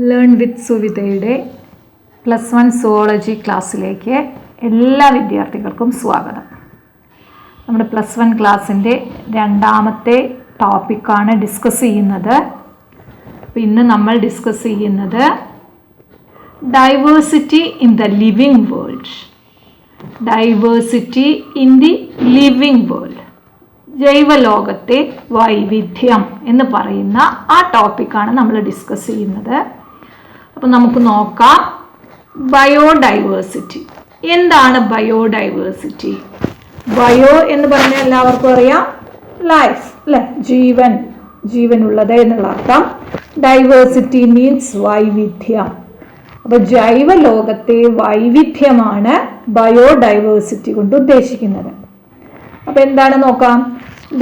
Learn with സുവിതയുടെ +1 zoology ക്ലാസ്സിലേക്ക് എല്ലാ വിദ്യാർത്ഥികൾക്കും സ്വാഗതം. നമ്മുടെ +1 ക്ലാസ്സിൻ്റെ രണ്ടാമത്തെ ടോപ്പിക്കാണ് ഡിസ്കസ് ചെയ്യുന്നത്. ഇന്ന് നമ്മൾ ഡിസ്കസ് ചെയ്യുന്നത് diversity in the living world. Diversity in the living world, ജൈവലോകത്തെ വൈവിധ്യം എന്ന് പറയുന്ന ആ ടോപ്പിക്കാണ് നമ്മൾ ഡിസ്കസ് ചെയ്യുന്നത്. അപ്പം നമുക്ക് നോക്കാം, ബയോഡൈവേഴ്സിറ്റി. എന്താണ് ബയോഡൈവേഴ്സിറ്റി? ബയോ എന്ന് പറഞ്ഞാൽ എല്ലാവർക്കും അറിയാം, ലൈഫ് അല്ലേ, ജീവനുള്ളത് എന്നുള്ള അർത്ഥം. ഡൈവേഴ്സിറ്റി മീൻസ് വൈവിധ്യം. അപ്പോൾ ജൈവലോകത്തെ വൈവിധ്യമാണ് ബയോഡൈവേഴ്സിറ്റി കൊണ്ട് ഉദ്ദേശിക്കുന്നത്. അപ്പോൾ എന്താണ് നോക്കാം.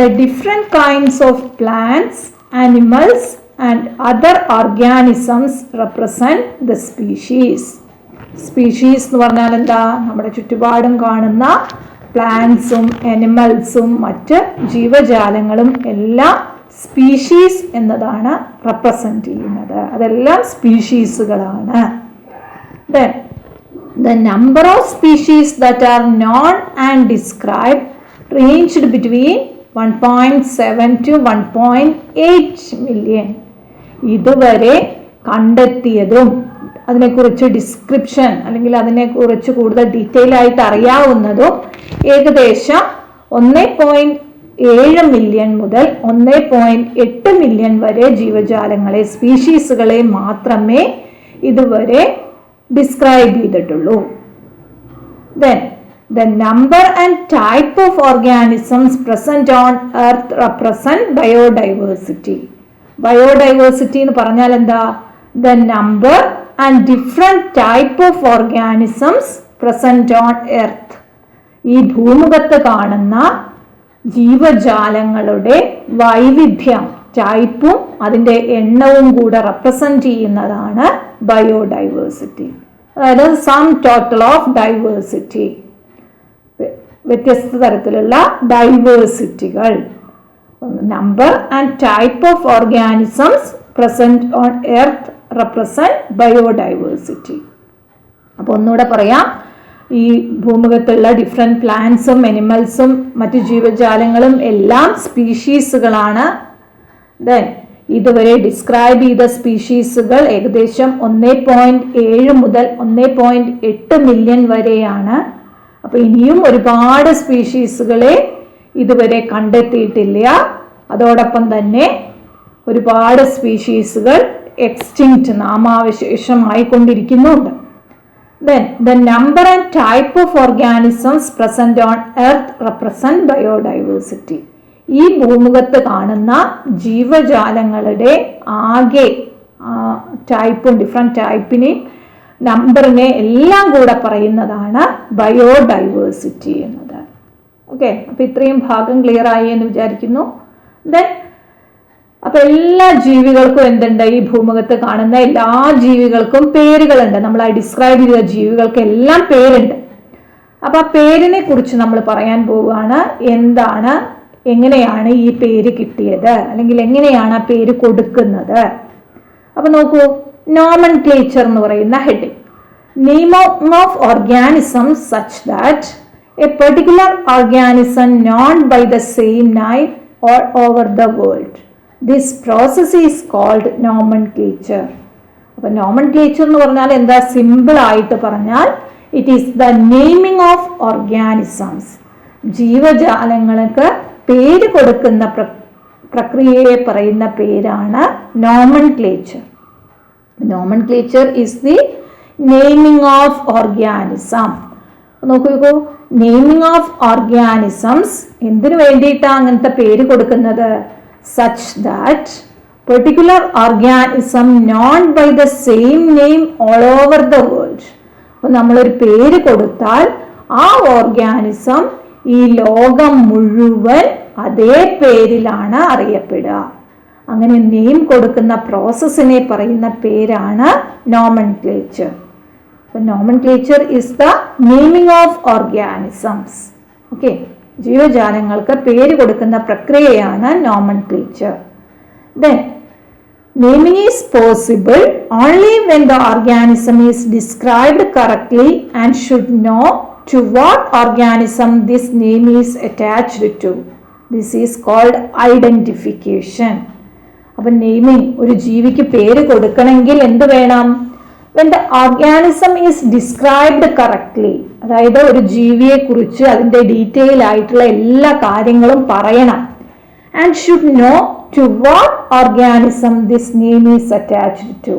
The different kinds of plants, animals and other organisms represent the species. Species എന്ന് പറഞ്ഞാൽ എന്താ? നമ്മുടെ ചുറ്റുപാടും കാണുന്ന പ്ലാന്റ്സും അനിമൽസും മറ്റ് ജീവജാലങ്ങളും എല്ലാം സ്പീഷീസ് എന്നതാണ് റെപ്രസെന്റ് ചെയ്യുന്നത്. അതെല്ലാം സ്പീഷീസുകളാണ്. Then the number of species that are known and described ranged between 1.7 to 1.8 million. ഇതുവരെ കണ്ടെത്തിയതും അതിനെക്കുറിച്ച് ഡിസ്ക്രിപ്ഷൻ അല്ലെങ്കിൽ അതിനെക്കുറിച്ച് കൂടുതൽ ഡീറ്റെയിൽ ആയിട്ട് അറിയാവുന്നതും ഏകദേശം 1.7 മില്യൺ മുതൽ 1.8 മില്യൺ വരെ ജീവജാലങ്ങളെ, സ്പീഷീസുകളെ മാത്രമേ ഇതുവരെ ഡിസ്ക്രൈബ് ചെയ്തിട്ടുള്ളൂ. Then the number and type of organisms present on earth represent biodiversity. Biodiversity എന്ന് പറഞ്ഞാൽ എന്താ? The number and different type of organisms present on earth. ഈ ഭൂമുഖത്ത് കാണുന്ന ജീവജാലങ്ങളുടെ വൈവിധ്യം, ടൈപ്പും അതിൻ്റെ എണ്ണവും കൂടെ റെപ്രസെന്റ് ചെയ്യുന്നതാണ് ബയോഡൈവേഴ്സിറ്റി. അതായത് സം ടോട്ടൽ ഓഫ് ഡൈവേഴ്സിറ്റി, വ്യത്യസ്ത തരത്തിലുള്ള ഡൈവേഴ്സിറ്റികൾ. Number and type of organisms present on earth represent biodiversity. അപ്പോൾ ഒന്നുകൂടെ പറയാം, ഈ ഭൂമുഖത്തുള്ള ഡിഫറെൻറ്റ് പ്ലാന്റ്സും അനിമൽസും മറ്റു ജീവജാലങ്ങളും എല്ലാം സ്പീഷീസുകളാണ്. ദെൻ ഇതുവരെ ഡിസ്ക്രൈബ് ചെയ്ത സ്പീഷീസുകൾ ഏകദേശം 1.7 മുതൽ 1.8 മില്യൺ വരെയാണ്. അപ്പോൾ ഇനിയും ഒരുപാട് സ്പീഷീസുകളെ ഇതുവരെ കണ്ടെത്തിയിട്ടില്ല. അതോടൊപ്പം തന്നെ ഒരുപാട് സ്പീഷീസുകൾ extinct, നാമാവശേഷമായിക്കൊണ്ടിരിക്കുന്നുണ്ട്. Then the number and type of organisms present on earth represent biodiversity. ഈ ഭൂമുഖത്ത് കാണുന്ന ജീവജാലങ്ങളുടെ ആകെ ടൈപ്പും ഡിഫറെൻറ്റ് ടൈപ്പിനെ, നമ്പറിനെ എല്ലാം കൂടെ പറയുന്നതാണ് ബയോഡൈവേഴ്സിറ്റി എന്നത്. ഓക്കെ, അപ്പോൾ ഇത്രയും ഭാഗം ക്ലിയർ ആയി എന്ന് വിചാരിക്കുന്നു. ദെൻ അപ്പോൾ എല്ലാ ജീവികൾക്കും എന്തുണ്ട്? ഈ ഭൂമുഖത്ത് കാണുന്ന എല്ലാ ജീവികൾക്കും പേരുകളുണ്ട്. നമ്മൾ ഡിസ്ക്രൈബ് ചെയ്ത ജീവികൾക്ക് എല്ലാം പേരുണ്ട്. അപ്പോൾ ആ പേരിനെ കുറിച്ച് നമ്മൾ പറയാൻ പോവുകയാണ്. എന്താണ്, എങ്ങനെയാണ് ഈ പേര് കിട്ടിയത്, അല്ലെങ്കിൽ എങ്ങനെയാണ് ആ പേര് കൊടുക്കുന്നത്? അപ്പോൾ നോക്കൂ, നോമൻക്ലേച്ചർ എന്ന് പറയുന്ന heading. Naming of organisms such that a particular organism known by the same name all over the world. This process is called nomenclature. അപ്പോൾ നോമൻക്ലേച്ചർ എന്ന് പറഞ്ഞാൽ എന്താ? സിമ്പിൾ ആയിട്ട് പറഞ്ഞാൽ it is the naming of organisms. ജീവജാലങ്ങൾക്ക് പേര് കൊടുക്കുന്ന പ്രക്രിയയെ പറയുന്ന പേരാണ് nomenclature. Nomenclature is the naming of organism. നോക്കൂ, നെയിമിംഗ് ഓഫ് ഓർഗാനിസംസ് എന്തിനു വേണ്ടിയിട്ടാണ് അങ്ങനത്തെ പേര് കൊടുക്കുന്നത്? Such that particular organism known by the same name all over the world. അപ്പോൾ നമ്മളൊരു പേര് കൊടുത്താൽ ആ ഓർഗാനിസം ഈ ലോകം മുഴുവൻ അതേ പേരിലാണ് അറിയപ്പെടുക. അങ്ങനെ നെയിം കൊടുക്കുന്ന പ്രോസസ്സിനെ പറയുന്ന പേരാണ് നോമൻക്ലേച്ചർ. അപ്പോൾ nomenclature is the naming of organisms. Okay, ജീവജാലങ്ങൾക്ക് പേര് കൊടുക്കുന്ന പ്രക്രിയയാണ് nomenclature. Then Naming is possible only when the organism is described correctly and should know to what organism this name is attached to. This is called identification. അപ്പോൾ naming, ഒരു ജീവിക്ക് പേര് കൊടുക്കണമെങ്കിൽ എന്ത് വേണം? when the organism is described correctly, അതായത് ഒരു ജീവിയെ കുറിച്ച് അതിൻ്റെ ഡീറ്റെയിൽ ആയിട്ടുള്ള എല്ലാ കാര്യങ്ങളും പറയണം. and should know to what organism this name is attached to.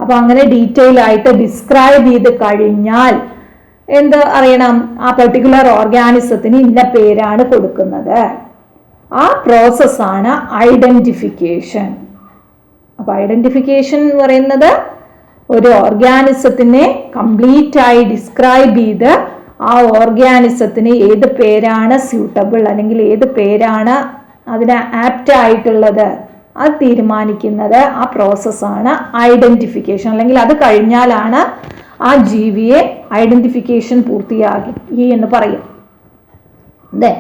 അപ്പോൾ അങ്ങനെ ഡീറ്റെയിൽ ആയിട്ട് ഡിസ്ക്രൈബ് ചെയ്ത് കഴിഞ്ഞാൽ എന്ത് അറിയണം? ആ പെർട്ടിക്കുലർ ഓർഗാനിസത്തിന് ഇന്ന പേരാണ് കൊടുക്കുന്നത്. ആ പ്രോസസ്സാണ് ഐഡന്റിഫിക്കേഷൻ. അപ്പോൾ ഐഡന്റിഫിക്കേഷൻ എന്ന് പറയുന്നത് ഒരു ഓർഗാനിസത്തിനെ കംപ്ലീറ്റ് ആയി ഡിസ്ക്രൈബ് ചെയ്ത് ആ ഓർഗാനിസത്തിന് ഏത് പേരാണ് സ്യൂട്ടബിൾ അല്ലെങ്കിൽ ഏത് പേരാണ് അതിന് ആപ്റ്റ് ആയിട്ടുള്ളത് അത് തീരുമാനിക്കുന്നത് ആ പ്രോസസ്സാണ് ഐഡന്റിഫിക്കേഷൻ. അല്ലെങ്കിൽ അത് കഴിഞ്ഞാലാണ് ആ ജീവിയെ ഐഡന്റിഫിക്കേഷൻ പൂർത്തിയാക്കി എന്ന് പറയും. അതെ,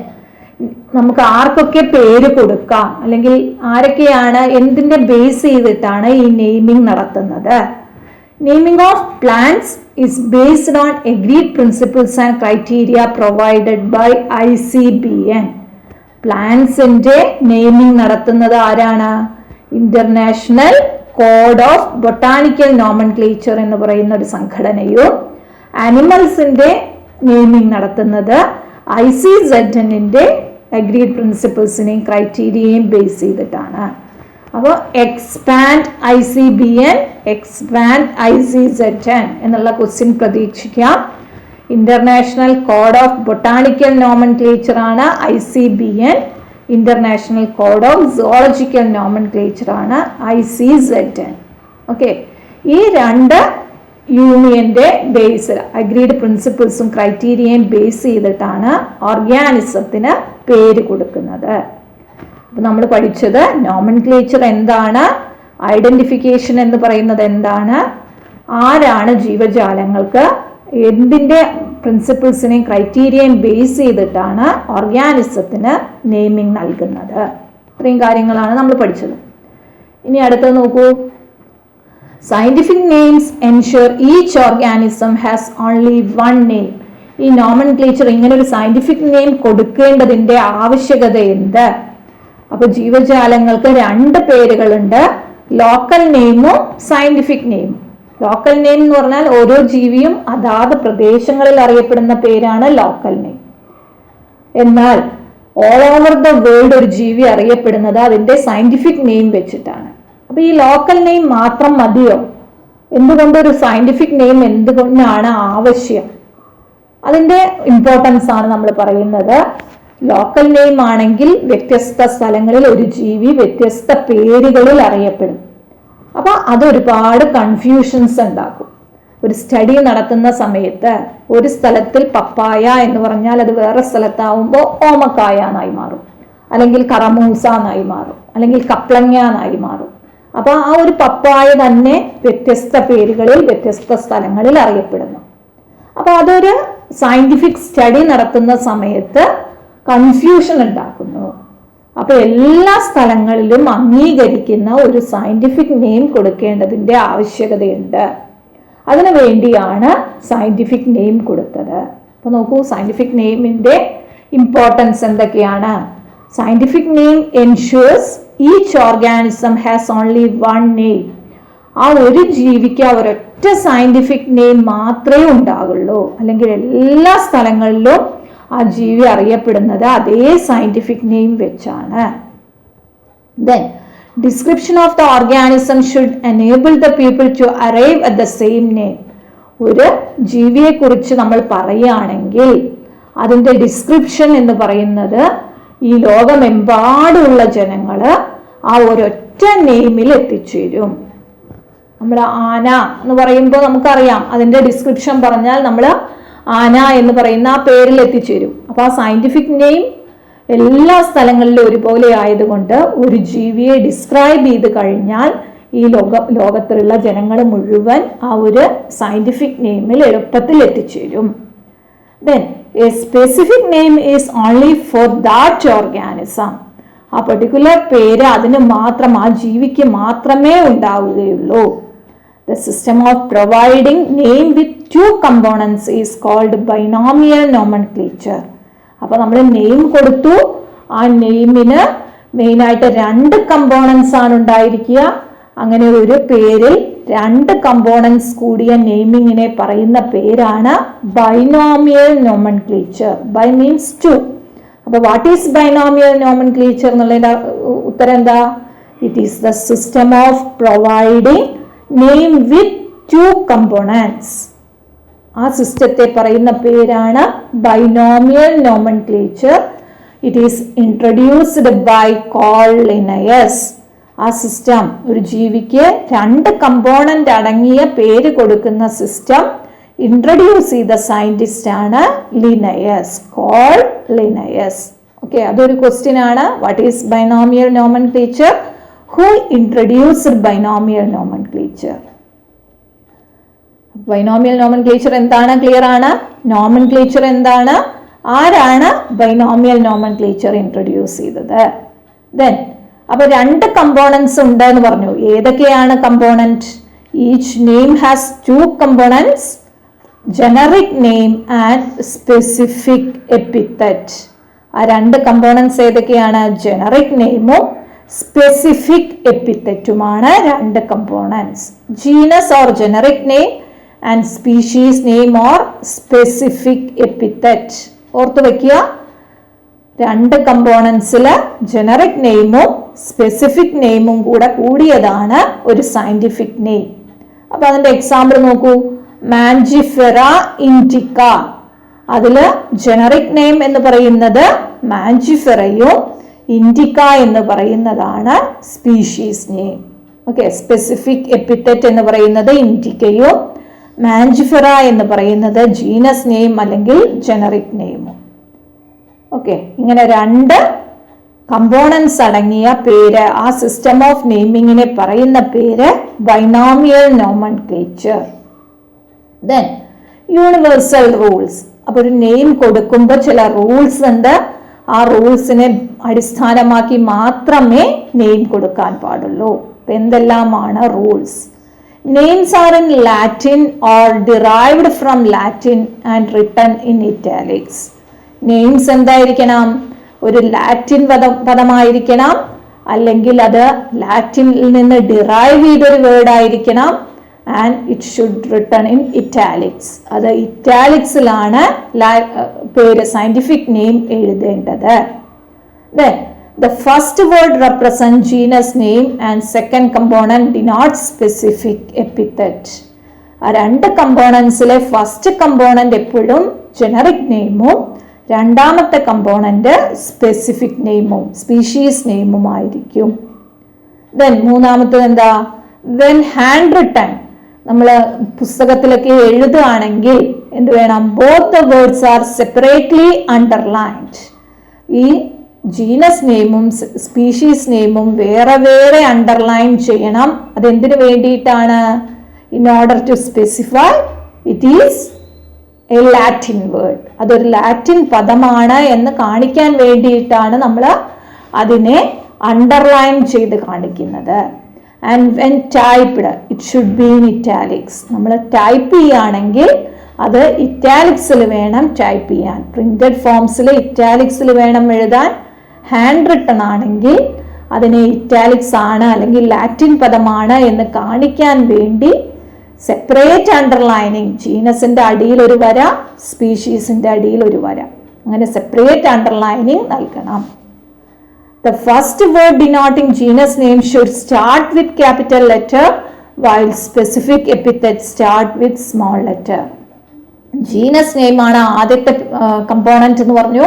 നമുക്ക് ആർക്കൊക്കെ പേര് കൊടുക്കാം അല്ലെങ്കിൽ ആരൊക്കെയാണ് എന്തിന്റെ ബേസ് ചെയ്തിട്ടാണ് ഈ നെയിമിംഗ് നടത്തുന്നത്? Naming of plants is based on agreed principles and criteria provided by ICBN. പ്ലാന്റ്സിന്റെ നെയിമിംഗ് നടത്തുന്നത് ആരാണ്? International code of botanical nomenclature എന്ന് പറയുന്ന ഒരു സംഘടനയും ആനിമൽസിന്റെ നെയിമിംഗ് നടത്തുന്നത് ICZNന്റെ അഗ്രീഡ് പ്രിൻസിപ്പിൾസിനെയും ക്രൈറ്റീരിയയും ബേസ് ചെയ്തിട്ടാണ്. അപ്പോൾ എക്സ്പാൻഡ് ICBN, എക്സ്പാൻഡ് ICZN എന്നുള്ള ക്വസ്റ്റ്യൻ പ്രതീക്ഷിക്കാം. International code of botanical nomenclature ആണ് ICBN, international code of zoological nomenclature ആണ് ICZN. ഓക്കെ, ഈ രണ്ട് യൂണിയന്റെ ബേസ് അഗ്രീഡ് പ്രിൻസിപ്പിൾസും ക്രൈറ്റീരിയയും ബേസ് ചെയ്തിട്ടാണ് ഓർഗാനിസത്തിന് പേര് കൊടുക്കുന്നത്. അപ്പോൾ നമ്മൾ പഠിച്ചത് നോമൻക്ലേച്ചർ എന്താണ്, ഐഡന്റിഫിക്കേഷൻ എന്ന് പറയുന്നത് എന്താണ്, ആരാണ് ജീവജാലങ്ങൾക്ക് എന്തിൻ്റെ പ്രിൻസിപ്പിൾസിനെയും ക്രൈറ്റീരിയയും ബേസ് ചെയ്തിട്ടാണ് ഓർഗാനിസത്തിന് നെയിമിംഗ് നൽകുന്നത്. ഇത്രയും കാര്യങ്ങളാണ് നമ്മൾ പഠിച്ചത്. ഇനി അടുത്തത് നോക്കൂ. Scientific names ensure each organism has only one name. ഈ നോമൻക്ലേച്ചർ ഇങ്ങനെ ഒരു സയന്റിഫിക് നെയിം കൊടുക്കേണ്ടതിൻ്റെ ആവശ്യകത എന്ത്? അപ്പോൾ ജീവജാലങ്ങൾക്ക് രണ്ട് പേരുകളുണ്ട്, ലോക്കൽ നെയിമും സയന്റിഫിക് നെയിമും. ലോക്കൽ നെയിം എന്ന് പറഞ്ഞാൽ ഓരോ ജീവിയും അതാത് പ്രദേശങ്ങളിൽ അറിയപ്പെടുന്ന പേരാണ് ലോക്കൽ നെയിം. എന്നാൽ ഓൾ ഓവർ ദ വേൾഡ് ഒരു ജീവി അറിയപ്പെടുന്നത് അതിൻ്റെ സയന്റിഫിക് നെയിം വെച്ചിട്ടാണ്. അപ്പോൾ ഈ ലോക്കൽ നെയിം മാത്രം മതിയോ? എന്തുകൊണ്ടൊരു സയന്റിഫിക് നെയിം എന്തുകൊണ്ടാണ് ആവശ്യം? അതിൻ്റെ ഇമ്പോർട്ടൻസ് ആണ് നമ്മൾ പറയുന്നത്. ലോക്കൽ നെയിം ആണെങ്കിൽ വ്യത്യസ്ത സ്ഥലങ്ങളിൽ ഒരു ജീവി വ്യത്യസ്ത പേരുകളിൽ അറിയപ്പെടും. അപ്പോൾ അതൊരുപാട് കൺഫ്യൂഷൻസ് ഉണ്ടാക്കും. ഒരു സ്റ്റഡി നടത്തുന്ന സമയത്ത് ഒരു സ്ഥലത്തിൽ പപ്പായ എന്ന് പറഞ്ഞാൽ അത് വേറെ സ്ഥലത്താവുമ്പോൾ ഓമക്കായ എന്നായി മാറും, അല്ലെങ്കിൽ കറമൂസ എന്നായി മാറും, അല്ലെങ്കിൽ കപ്ലങ്ങ എന്നായി മാറും. അപ്പോൾ ആ ഒരു പപ്പായ തന്നെ വ്യത്യസ്ത പേരുകളിൽ വ്യത്യസ്ത സ്ഥലങ്ങളിൽ അറിയപ്പെടുന്നു. അപ്പോൾ അതൊരു സയന്റിഫിക് സ്റ്റഡി നടത്തുന്ന സമയത്ത് കൺഫ്യൂഷൻ ഉണ്ടാക്കുന്നു. അപ്പോൾ എല്ലാ സ്ഥലങ്ങളിലും അംഗീകരിക്കുന്ന ഒരു സയന്റിഫിക് നെയിം കൊടുക്കേണ്ടതിൻ്റെ ആവശ്യകതയുണ്ട്. അതിനു വേണ്ടിയാണ് സയന്റിഫിക് നെയിം കൊടുത്തത്. അപ്പോൾ നോക്കൂ, സയന്റിഫിക് നെയിമിൻ്റെ ഇമ്പോർട്ടൻസ് എന്തൊക്കെയാണ്? Scientific name ensures each organism has only one name. ആ ഒരു ജീവിക്ക് ഒരൊറ്റ സയന്റിഫിക് നെയിം മാത്രമേ ഉണ്ടാകുള്ളൂ, അല്ലെങ്കിൽ എല്ലാ സ്ഥലങ്ങളിലും ആ ജീവി അറിയപ്പെടുന്നത് അതേ സയന്റിഫിക് നെയിം വെച്ചാണ്. Then description of the organism should enable the people to arrive at the same name. ഒരു ജീവിയെ കുറിച്ച് നമ്മൾ പറയുകയാണെങ്കിൽ അതിൻ്റെ ഡിസ്ക്രിപ്ഷൻ എന്ന് പറയുന്നത് ഈ ലോകമെമ്പാടുമുള്ള ജനങ്ങൾ ആ ഒരൊറ്റ നെയിമിൽ എത്തിച്ചേരും. നമ്മൾ ആന എന്ന് പറയുമ്പോൾ നമുക്കറിയാം, അതിൻ്റെ ഡിസ്ക്രിപ്ഷൻ പറഞ്ഞാൽ നമ്മൾ ആന എന്ന് പറയുന്ന ആ പേരിൽ എത്തിച്ചേരും. അപ്പോൾ ആ സയന്റിഫിക് നെയിം എല്ലാ സ്ഥലങ്ങളിലും ഒരുപോലെ ആയതുകൊണ്ട് ഒരു ജീവിയെ ഡിസ്ക്രൈബ് ചെയ്ത് കഴിഞ്ഞാൽ ഈ ലോകത്തിലുള്ള ജനങ്ങൾ മുഴുവൻ ആ ഒരു സയന്റിഫിക് നെയിമിൽ എളുപ്പത്തിൽ എത്തിച്ചേരും. Then a specific name is only for that organism. ആ പെർട്ടിക്കുലർ പേര് അതിന് മാത്രം, ആ ജീവിക്ക് മാത്രമേ ഉണ്ടാവുകയുള്ളൂ. The system of providing name with two components is called binomial nomenclature. അപ്പോൾ നമ്മൾ നെയിം കൊടുത്തു, ആ നെയിമിന് മെയിനായിട്ട് 2 കമ്പോണൻസ് ആണ് ഉണ്ടായിരിക്കുക. അങ്ങനെ ഒരു പേരിൽ 2 കമ്പോണൻസ് കൂടിയ നെയിമിങ്ങിനെ പറയുന്ന പേരാണ് ബൈനോമിയൽ നോമൻക്ലേച്ചർ. By means 2. അപ്പോൾ വാട്ട് ഈസ് ബൈനോമിയൽ നോമൻക്ലേച്ചർ എന്നുള്ളതിൻ്റെ ഉത്തരം എന്താ? It is the system of providing name with 2 components. ആ സിസ്റ്റത്തെ പറയുന്ന പേരാണ് binomial nomenclature. It is introduced by Carl Linnaeus. ആ സിസ്റ്റം, ഒരു ജീവിക്ക് 2 കമ്പോണന്റ് അടങ്ങിയ പേര് കൊടുക്കുന്ന സിസ്റ്റം ഇൻട്രൊഡ്യൂസ് ചെയ്ത സയന്റിസ്റ്റ് ആണ് ലിനയസ്, കാൾ ലിനയസ്. ഓക്കെ, അതൊരു ക്വസ്റ്റ്യൻ ആണ്. What is binomial nomenclature? Who introduced binomial nomenclature? Binomial nomenclature എന്താണ്? ക്ലിയർ ആണ്? നോമൻക്ലേച്ചർ എന്താണ്? ആരാണ് ബൈനോമിയൽ നോമൻക്ലേച്ചർ ഇൻട്രൊഡ്യൂസ് ചെയ്തത്? ദെൻ അപ്പോൾ 2 കമ്പോണൻസ് ഉണ്ട് എന്ന് പറഞ്ഞു. ഏതൊക്കെയാണ് component? Each name has 2 components, generic name and specific epithet. ആ 2 കമ്പോണൻസ് ഏതൊക്കെയാണ്? ജനറിക് നെയിമും സ്പെസിഫിക് എപ്പിത്തറ്റുമാണ് 2 components. Genus or generic name and species name or specific epithet. ഓർത്തു വയ്ക്കുക, 2 കമ്പോണൻസിൽ ജനറിക് നെയിമും സ്പെസിഫിക് നെയിമും കൂടെ കൂടിയതാണ് ഒരു സയന്റിഫിക് നെയിം. അപ്പൊ അതിന്റെ എക്സാമ്പിൾ നോക്കൂ. മാഞ്ചിഫെറ ഇൻഡിക്ക, അതിൽ ജനറിക് നെയിം എന്ന് പറയുന്നത് മാഞ്ചിഫെറയും ഇൻഡിക്ക എന്ന് പറയുന്നതാണ് species name. Okay, specific epithet എന്ന് പറയുന്നത് ഇൻഡിക്കയും മാഞ്ചിഫെറ എന്ന് പറയുന്നത് ജീനസ് നെയിം അല്ലെങ്കിൽ ജനറിക് നെയിമും. ഓക്കെ, ഇങ്ങനെ 2 കമ്പോണൻസ് അടങ്ങിയ പേര്, ആ സിസ്റ്റം ഓഫ് നെയിമിങ്ങിനെ പറയുന്ന പേര് binomial nomenclature. Then universal rules. അപ്പോൾ ഒരു നെയിം കൊടുക്കുമ്പോൾ ചില റൂൾസ് ഉണ്ട്. ആ റൂൾസിനെ അടിസ്ഥാനമാക്കി മാത്രമേ നെയിം കൊടുക്കാൻ പാടുള്ളൂ. അപ്പം എന്തെല്ലാമാണ് rules? Names are in Latin or derived from Latin and written in italics. Names എന്തായിരിക്കണം? ഒരു ലാറ്റിൻ പദമായിരിക്കണം, അല്ലെങ്കിൽ അത് ലാറ്റിനിൽ നിന്ന് ഡിറൈവ് ചെയ്തൊരു വേർഡ് ആയിരിക്കണം. And it should written in italics. അത് ഇറ്റാലിക്സിലാണ് പേര്, സയന്റിഫിക് നെയിം എഴുതേണ്ടത്. The first word represents genus name and second component denotes specific epithet. ആ 2 കമ്പോണൻസിലെ ഫസ്റ്റ് കമ്പോണന്റ് എപ്പോഴും ജനറിക് നെയിമും രണ്ടാമത്തെ കമ്പോണന്റ് സ്പെസിഫിക് നെയിമും സ്പീഷീസ് നെയിമും ആയിരിക്കും. ദെൻ മൂന്നാമത്തത് എന്താ? വെൻ ഹാൻഡ് റിട്ടൺ, നമ്മൾ പുസ്തകത്തിലൊക്കെ എഴുതുകയാണെങ്കിൽ എന്ത് വേണം? Both the words are separately underlined. ഈ ജീനസ് നെയിമും സ്പീഷീസ് നെയിമും വേറെ വേറെ അണ്ടർലൈൻ ചെയ്യണം. അതെന്തിനു വേണ്ടിയിട്ടാണ്? In order to specify it is a Latin word, അതൊരു ലാറ്റിൻ പദമാണ് എന്ന് കാണിക്കാൻ വേണ്ടിയിട്ടാണ് നമ്മൾ അതിനെ അണ്ടർലൈൻ ചെയ്ത് കാണിക്കുന്നത്. And when typed it should be in italics. നമ്മൾ ടൈപ്പ് ചെയ്യുകയാണെങ്കിൽ അത് ഇറ്റാലിക്സിൽ വേണം ടൈപ്പ് ചെയ്യാൻ. പ്രിന്റഡ് ഫോംസിൽ ഇറ്റാലിക്സിൽ വേണം എഴുതാൻ. ഹാൻഡ് റിട്ടൺ ആണെങ്കിൽ അതിനെ ഇറ്റാലിക്സ് ആണ് അല്ലെങ്കിൽ ലാറ്റിൻ പദമാണ് എന്ന് കാണിക്കാൻ വേണ്ടി സെപ്പറേറ്റ് അണ്ടർലൈനിങ്, ജീനസിന്റെ അടിയിൽ ഒരു വര, സ്പീഷീസിന്റെ അടിയിൽ ഒരു വര, അങ്ങനെ സെപ്പറേറ്റ് അണ്ടർലൈനിങ് നൽകണം. The first word denoting genus name should start with capital letter while specific epithets start with small letter. Genus name ആണ് ആദ്യത്തെ കമ്പോണന്റ് എന്ന് പറഞ്ഞു.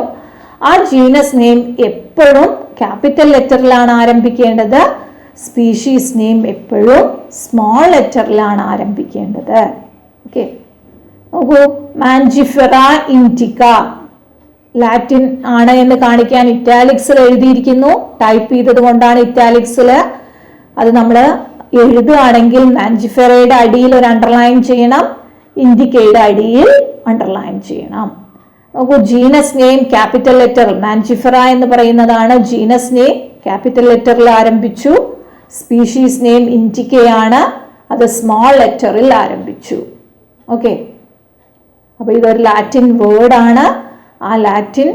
ആ ജീനസ് നെയിം എപ്പോഴും ക്യാപിറ്റൽ ലെറ്ററിലാണ് ആരംഭിക്കേണ്ടത്. സ്പീഷീസ് നെയിം എപ്പോഴും സ്മോൾ ലെറ്ററിലാണ് ആരംഭിക്കേണ്ടത്. ഓക്കെ, നോക്കൂ. മാഞ്ചിഫെറ ഇൻഡിക്ക ലാറ്റിൻ ആണ് എന്ന് കാണിക്കാൻ ഇറ്റാലിക്സിൽ എഴുതിയിരിക്കുന്നു. ടൈപ്പ് ചെയ്തത് കൊണ്ടാണ് ഇറ്റാലിക്സിൽ. അത് നമ്മൾ എഴുതുകയാണെങ്കിൽ മാഞ്ചിഫെറയുടെ അടിയിൽ ഒരു അണ്ടർലൈൻ ചെയ്യണം, ഇൻഡിക്കയുടെ അടിയിൽ അണ്ടർലൈൻ ചെയ്യണം. നോക്കൂ, genus name capital letter Mangifera എന്ന് പറയുന്നതാണ് ജീനസ് നെയിം, ക്യാപിറ്റൽ ലെറ്ററിൽ ആരംഭിച്ചു. സ്പീഷീസ് നെയിം ഇൻഡിക്കയാണ്, അത് സ്മോൾ ലെറ്ററിൽ ആരംഭിച്ചു. ഓക്കെ, അപ്പോൾ ഇതൊരു ലാറ്റിൻ വേർഡാണ്. ആ ലാറ്റിൻ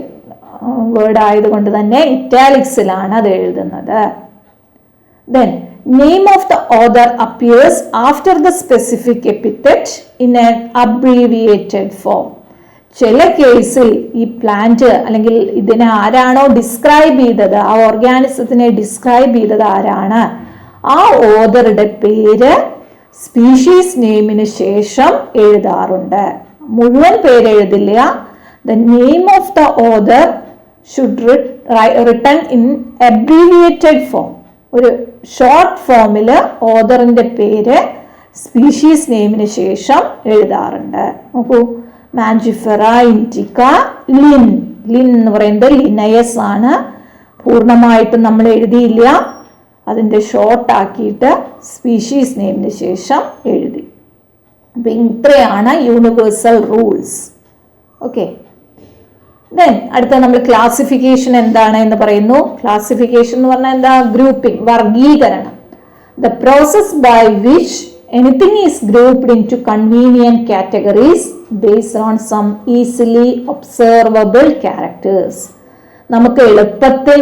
വേർഡ് ആയതുകൊണ്ട് തന്നെ ഇറ്റാലിക്സിലാണ് അത് എഴുതുന്നത്. Then name of the author appears after the specific epithet in an abbreviated form. ചില കേസിൽ ഈ പ്ലാന്റ് അല്ലെങ്കിൽ ഇതിനെ ആരാണോ ഡിസ്ക്രൈബ് ചെയ്തത്, ആ ഓർഗാനിസത്തിനെ ഡിസ്ക്രൈബ് ചെയ്തത് ആരാണ്, ആ ഓതറുടെ പേര് സ്പീഷീസ് നെയിമിന് ശേഷം എഴുതാറുണ്ട്. മുഴുവൻ പേര് എഴുതില്ല. The name of the author should written in abbreviated form. ഒരു ഷോർട്ട് ഫോമിൽ ഓതറിന്റെ പേര് സ്പീഷീസ് നെയിമിന് ശേഷം എഴുതാറുണ്ട്. നോക്കൂ, മാഞ്ചിഫെറ ഇൻഡിക്ക ലിൻ. ലിൻ എന്ന് പറയുന്നത് ലിനയസ് ആണ്. പൂർണ്ണമായിട്ടും നമ്മൾ എഴുതിയില്ല, അതിൻ്റെ ഷോർട്ട് ആക്കിയിട്ട് സ്പീഷീസ് നെയിമിന് ശേഷം എഴുതി. അപ്പം ഇത്രയാണ് യൂണിവേഴ്സൽ റൂൾസ്. ഓക്കെ, ദെൻ അടുത്ത നമ്മൾ ക്ലാസിഫിക്കേഷൻ എന്താണ് എന്ന് പറയുന്നു. ക്ലാസിഫിക്കേഷൻ എന്ന് പറഞ്ഞാൽ എന്താ? ഗ്രൂപ്പിംഗ്, വർഗീകരണം. The process by which anything is grouped into convenient categories based on some easily observable characters. നമുക്ക് എളുപ്പത്തിൽ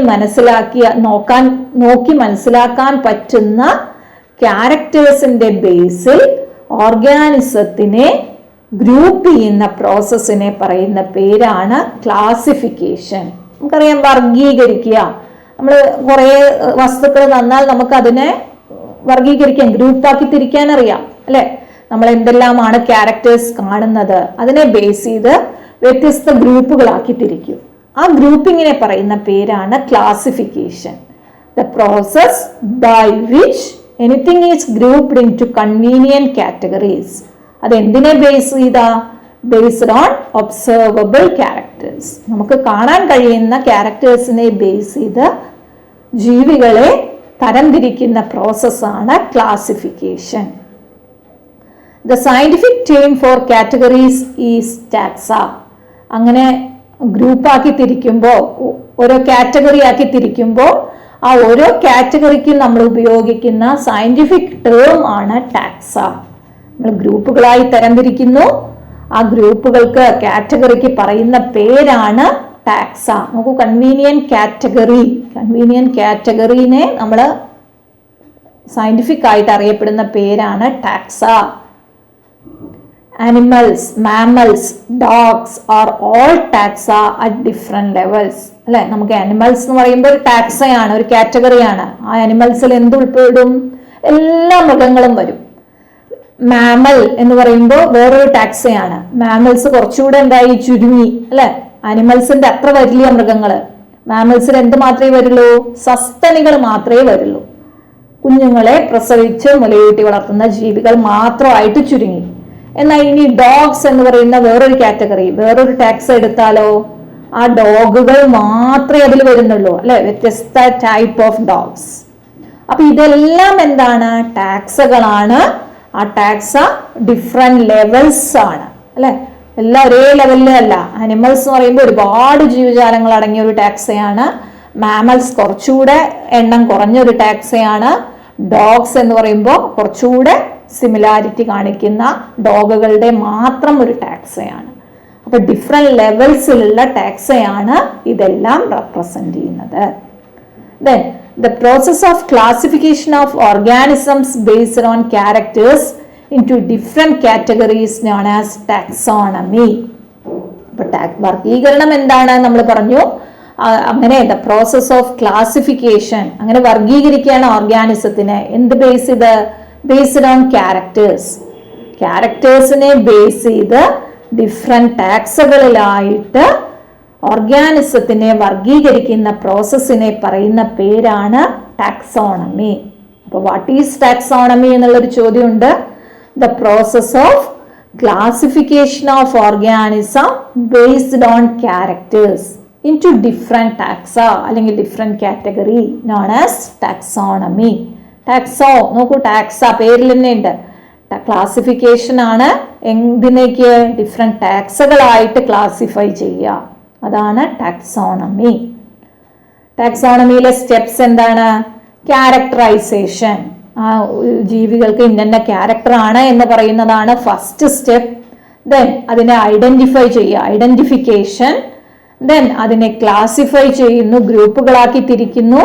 നോക്കി മനസ്സിലാക്കാൻ പറ്റുന്ന ക്യാരക്ടേഴ്സിന്റെ ബേസിൽ ഓർഗാനിസത്തിനെ ഗ്രൂപ്പ് ചെയ്യുന്ന പ്രോസസ്സിനെ പറയുന്ന പേരാണ് ക്ലാസിഫിക്കേഷൻ. നമുക്കറിയാം, വർഗീകരിക്കുക. നമ്മൾ കുറേ വസ്തുക്കൾ തന്നാൽ നമുക്ക് അതിനെ വർഗീകരിക്കാൻ, ഗ്രൂപ്പാക്കി തിരിക്കാൻ അറിയാം അല്ലെ? നമ്മൾ എന്തെല്ലാമാണ് ക്യാരക്ടേഴ്സ് കാണുന്നത്, അതിനെ ബേസ് ചെയ്ത് വ്യത്യസ്ത ഗ്രൂപ്പുകളാക്കി തിരിക്കും. ആ ഗ്രൂപ്പിങ്ങിനെ പറയുന്ന പേരാണ് classification. The process by which anything is grouped into convenient categories. അതെന്തിനെ ബേസ് ചെയ്താ? Based on observable characters. നമുക്ക് കാണാൻ കഴിയുന്ന ക്യാരക്ടേഴ്സിനെ ബേസ് ചെയ്ത് ജീവികളെ തരംതിരിക്കുന്ന പ്രോസസ്സാണ് classification. The scientific term for categories is taxa. അങ്ങനെ ഗ്രൂപ്പാക്കി തിരിക്കുമ്പോൾ, ഓരോ കാറ്റഗറി ആക്കി തിരിക്കുമ്പോൾ ആ ഓരോ കാറ്റഗറിക്കും നമ്മൾ ഉപയോഗിക്കുന്ന സയന്റിഫിക് ടേം ആണ് ടാക്സ. നമ്മൾ ഗ്രൂപ്പുകളായി തരംതിരിക്കുന്നു, ആ ഗ്രൂപ്പുകൾക്ക് കാറ്റഗറിക്ക് പറയുന്ന പേരാണ് ടാക്സ. നോക്കൂ, കൺവീനിയൻറ്റ് കാറ്റഗറീനെ നമ്മൾ സയന്റിഫിക് ആയിട്ട് അറിയപ്പെടുന്ന പേരാണ് taxa. Animals, mammals, dogs are all taxa at different levels. അല്ലെ, നമുക്ക് ആനിമൽസ് എന്ന് പറയുമ്പോൾ ഒരു ടാക്സയാണ്, ഒരു കാറ്റഗറിയാണ്. ആ ആനിമൽസിൽ എന്ത് ഉൾപ്പെടും? എല്ലാ മൃഗങ്ങളും വരും. മാമൽ എന്ന് പറയുമ്പോൾ വേറൊരു ടാക്സയാണ്. മാമൽസ് കുറച്ചുകൂടെ എന്തായി, ചുരുങ്ങി അല്ലെ? ആനിമൽസിന്റെ അത്ര വലിയ മൃഗങ്ങള്. മാമൽസിൽ എന്ത് മാത്രമേ വരുള്ളൂ? സസ്തനികൾ മാത്രമേ വരുള്ളൂ. കുഞ്ഞുങ്ങളെ പ്രസവിച്ച് മുലയൂട്ടി വളർത്തുന്ന ജീവികൾ മാത്രമായിട്ട് ചുരുങ്ങി. എന്നാൽ ഇനി ഡോഗ്സ് എന്ന് പറയുന്ന വേറൊരു കാറ്റഗറി, വേറൊരു ടാക്സ് എടുത്താലോ, ആ ഡോഗുകൾ മാത്രമേ അതിൽ വരുന്നുള്ളൂ അല്ലെ? വ്യത്യസ്ത ടൈപ്പ് ഓഫ് ഡോഗ്സ്. അപ്പൊ ഇതെല്ലാം എന്താണ്? ടാക്സകളാണ്. ആ ടാക്സ ഡിഫറെന്റ് ലെവൽസ് ആണ് അല്ലെ? എല്ലാം ഒരേ ലെവലിലല്ല. ആനിമൽസ് എന്ന് പറയുമ്പോൾ ഒരുപാട് ജീവജാലങ്ങൾ അടങ്ങിയ ഒരു ടാക്സയാണ്. മാമൽസ് കുറച്ചുകൂടെ എണ്ണം കുറഞ്ഞൊരു ടാക്സയാണ്. ഡോഗ്സ് എന്ന് പറയുമ്പോൾ കുറച്ചുകൂടെ സിമിലാരിറ്റി കാണിക്കുന്ന ഡോഗുകളുടെ മാത്രം ഒരു ടാക്സയാണ്. അപ്പൊ ഡിഫറെന്റ് ലെവൽസിലുള്ള ടാക്സയാണ് ഇതെല്ലാം റെപ്രസെന്റ് ചെയ്യുന്നത്. Then the process of classification of organisms based on characters into different categories known as taxonomy. വർഗീകരണം എന്താണ് നമ്മൾ പറഞ്ഞു. അങ്ങനെ ദ പ്രോസസ് ഓഫ് ക്ലാസിഫിക്കേഷൻ, അങ്ങനെ വർഗീകരിക്കുകയാണ് ഓർഗാനിസത്തിനെ. എന്ത് ബേസ് ചെയ്ത്? Based on characters. ക്യാരക്ടേഴ്സിനെ ബേസ് ചെയ്ത് ഡിഫറെന്റ് ടാക്സുകളിലായിട്ട് ഓർഗാനിസത്തിനെ വർഗീകരിക്കുന്ന പ്രോസസ്സിനെ പറയുന്ന പേരാണ് ടാക്സോണമി. അപ്പോൾ വാട്ട് ഈസ് ടാക്സോണമി എന്നുള്ളൊരു ചോദ്യമുണ്ട്. The process of classification of organism based on characters into different taxa അല്ലെങ്കിൽ different category known as taxonomy. ടാക്സോ നോക്കൂ, ടാക്സ പേരിൽ തന്നെ ഉണ്ട്. ക്ലാസിഫിക്കേഷൻ ആണ് എന്തിനേക്ക്? ടാക്സോണമിയിലെ സ്റ്റെപ്സ് എന്താണ്? ക്യാരക്ടറൈസേഷൻ, ആ ജീവികൾക്ക് ഇന്ന ക്യാരക്ടർ ആണ് എന്ന് പറയുന്നതാണ് ഫസ്റ്റ് സ്റ്റെപ്പ്. ദെൻ അതിനെ ഐഡന്റിഫൈ ചെയ്യുക, ഐഡന്റിഫിക്കേഷൻ. ദെൻ അതിനെ ക്ലാസിഫൈ ചെയ്യുന്നു, ഗ്രൂപ്പുകളാക്കി തിരിക്കുന്നു.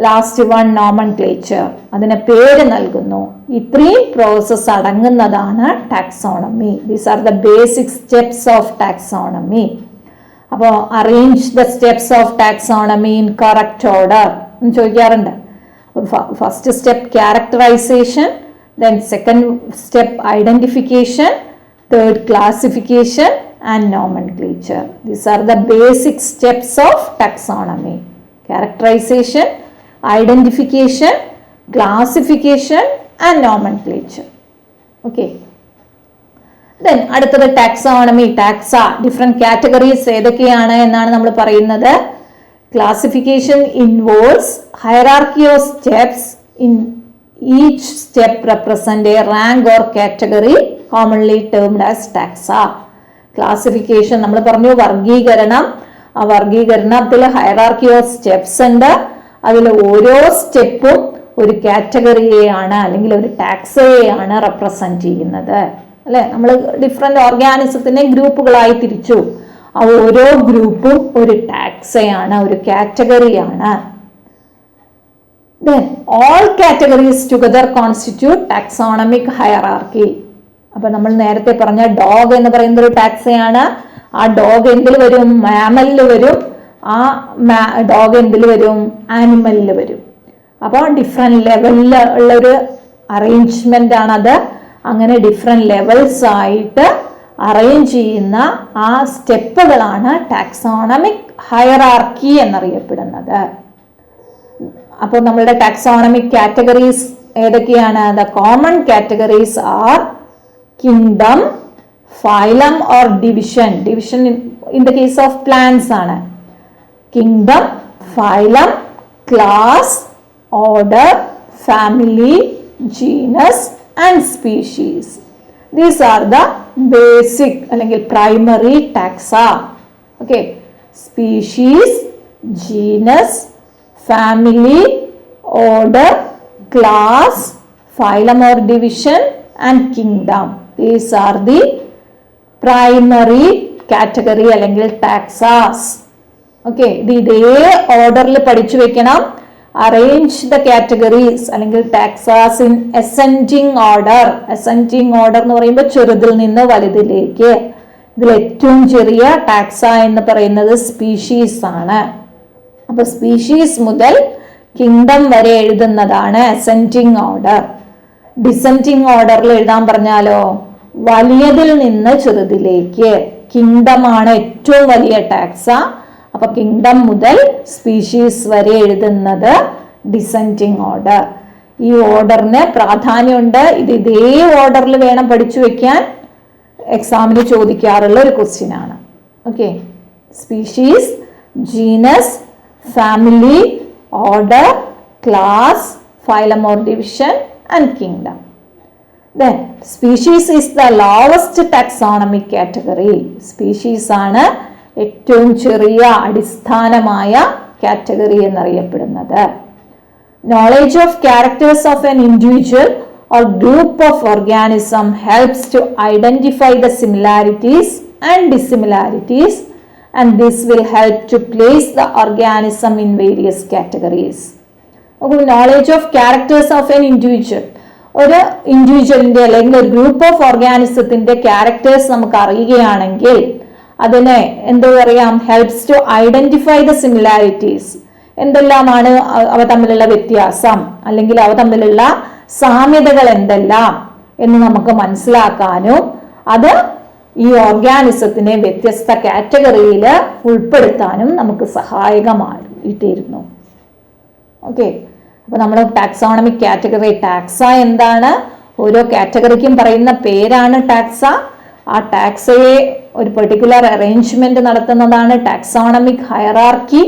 ലാസ്റ്റ് വൺ നോമൻക്ലേച്ചർ, അതിന് പേര് നൽകുന്നു. ഇത്രയും പ്രോസസ് അടങ്ങുന്നതാണ് taxonomy. These are the basic steps of taxonomy. അപ്പോൾ arrange the steps of taxonomy in correct order എന്ന് ചോദിക്കാറുണ്ട്. First step characterisation, then second step identification, third classification and nomenclature. These are the basic steps of taxonomy. Characterisation, identification, classification and nomenclature. Okay. Then അടുത്തത് taxonomy, taxa, different categories ഏതൊക്കെയാണ് എന്നാണ് നമ്മൾ പറയുന്നത്. Classification involves hierarchy of steps. In each step represent a rank or category commonly termed as taxa. Classification നമ്മൾ പറഞ്ഞു, വർഗീകരണം. ആ വർഗീകരണത്തിൽ hierarchy of steps ഉണ്ട്. അതിൽ ഓരോ സ്റ്റെപ്പും ഒരു കാറ്റഗറിയെയാണ് അല്ലെങ്കിൽ ഒരു ടാക്സയെയാണ് റെപ്രസെന്റ് ചെയ്യുന്നത്, അല്ലെ? നമ്മൾ ഡിഫറെന്റ് ഓർഗാനിസത്തിനെ ഗ്രൂപ്പുകളായി തിരിച്ചു. ആ ഓരോ ഗ്രൂപ്പും ഒരു ടാക്സയാണ്, ഒരു കാറ്റഗറിയാണ്. Then all categories together constitute taxonomic hierarchy. അപ്പൊ നമ്മൾ നേരത്തെ പറഞ്ഞ ഡോഗ് എന്ന് പറയുന്ന ഒരു ടാക്സയാണ്. ആ ഡോഗ് എന്തിൽ വരും? മാമലിൽ വരും. ആ ഡോഗ് എന്തിൽ വരും? ആനിമലിൽ വരും. അപ്പോൾ ഡിഫറെന്റ് ലെവലിൽ ഉള്ള ഒരു അറേഞ്ച്മെന്റ് ആണത്. അങ്ങനെ ഡിഫറെന്റ് ലെവൽസ് ആയിട്ട് അറേഞ്ച് ചെയ്യുന്ന ആ സ്റ്റെപ്പുകളാണ് ടാക്സോണമിക് ഹയറാർക്കി എന്നറിയപ്പെടുന്നത്. അപ്പോൾ നമ്മളുടെ ടാക്സോണമിക് കാറ്റഗറീസ് ഏതൊക്കെയാണ്? The common categories are kingdom, phylum or division. Division in the case of plants ആണ്. Kingdom, phylum, class, order, family, genus and species. These are the basic അല്ലെങ്കിൽ primary taxa. Okay. Species, genus, family, order, class, phylum or division and kingdom. These are the primary category അല്ലെങ്കിൽ taxas. Okay, ഇതേ ഓർഡറിൽ പഠിച്ചു വെക്കണം. Arrange the categories അല്ലെങ്കിൽ taxas in ascending order. Ascending order എന്ന് പറയുമ്പോൾ ചെറുതിൽ നിന്ന് വലുതിലേക്ക്. ഇതിൽ ഏറ്റവും ചെറിയ ടാക്സ എന്ന് പറയുന്നത് സ്പീഷീസ് ആണ്. അപ്പൊ സ്പീഷീസ് മുതൽ കിങ്ഡം വരെ എഴുതുന്നതാണ് അസെൻഡിങ് ഓർഡർ. ഡിസെൻഡിങ് ഓർഡറിൽ എഴുതാൻ പറഞ്ഞാലോ വലിയതിൽ നിന്ന് ചെറുതിലേക്ക്. കിങ്ഡം ആണ് ഏറ്റവും വലിയ ടാക്സ. അപ്പൊ കിങ്ഡം മുതൽ സ്പീഷീസ് വരെ എഴുതുന്നത് ഡിസെൻഡിങ് ഓർഡർ. ഈ ഓർഡറിന് പ്രാധാന്യമുണ്ട്. ഇതേ ഓർഡറിൽ വേണം പഠിച്ചു വെക്കാൻ. എക്സാമിന് ചോദിക്കാറുള്ള ഒരു ക്വസ്റ്റ്യൻ ആണ്. Okay. Species, genus, family, order, class, phylum or division and kingdom. Then species is the lowest taxonomic category. Species ആണ് ഏറ്റവും ചെറിയ അടിസ്ഥാനമായ കാറ്റഗറി എന്നറിയപ്പെടുന്നത്. Knowledge of characters of an individual or group of organism helps to identify the similarities and dissimilarities, and this will help to place the organism in various categories. Knowledge of characters of an individual. ഒരു ഇൻഡിവിജ്വലിന്റെ അല്ലെങ്കിൽ ഒരു group of ഓർഗാനിസത്തിന്റെ characters നമുക്ക് അറിയുകയാണെങ്കിൽ അതിനെ എന്താ പറയാം? Helps to identify the similarities. എന്തെല്ലാമാണ് അവ തമ്മിലുള്ള വ്യത്യാസം അല്ലെങ്കിൽ അവ തമ്മിലുള്ള സാമ്യതകൾ എന്തെല്ലാം എന്ന് നമുക്ക് മനസ്സിലാക്കാനും അത് ഈ ഓർഗാനിസത്തിനെ വ്യത്യസ്ത കാറ്റഗറിയിൽ ഉൾപ്പെടുത്താനും നമുക്ക് സഹായകമായിട്ടിരുന്നു. ഓക്കെ. അപ്പൊ നമ്മൾ ടാക്സോണമിക് കാറ്റഗറി, ടാക്സ എന്താണ്? ഓരോ കാറ്റഗറിക്കും പറയുന്ന പേരാണ് ടാക്സ. ആ ടാക്സയെ ഒരു പെർട്ടിക്കുലർ അറേഞ്ച്മെന്റ് നടത്തുന്നതാണ് ടാക്സോണമിക് ഹയറാർക്കി.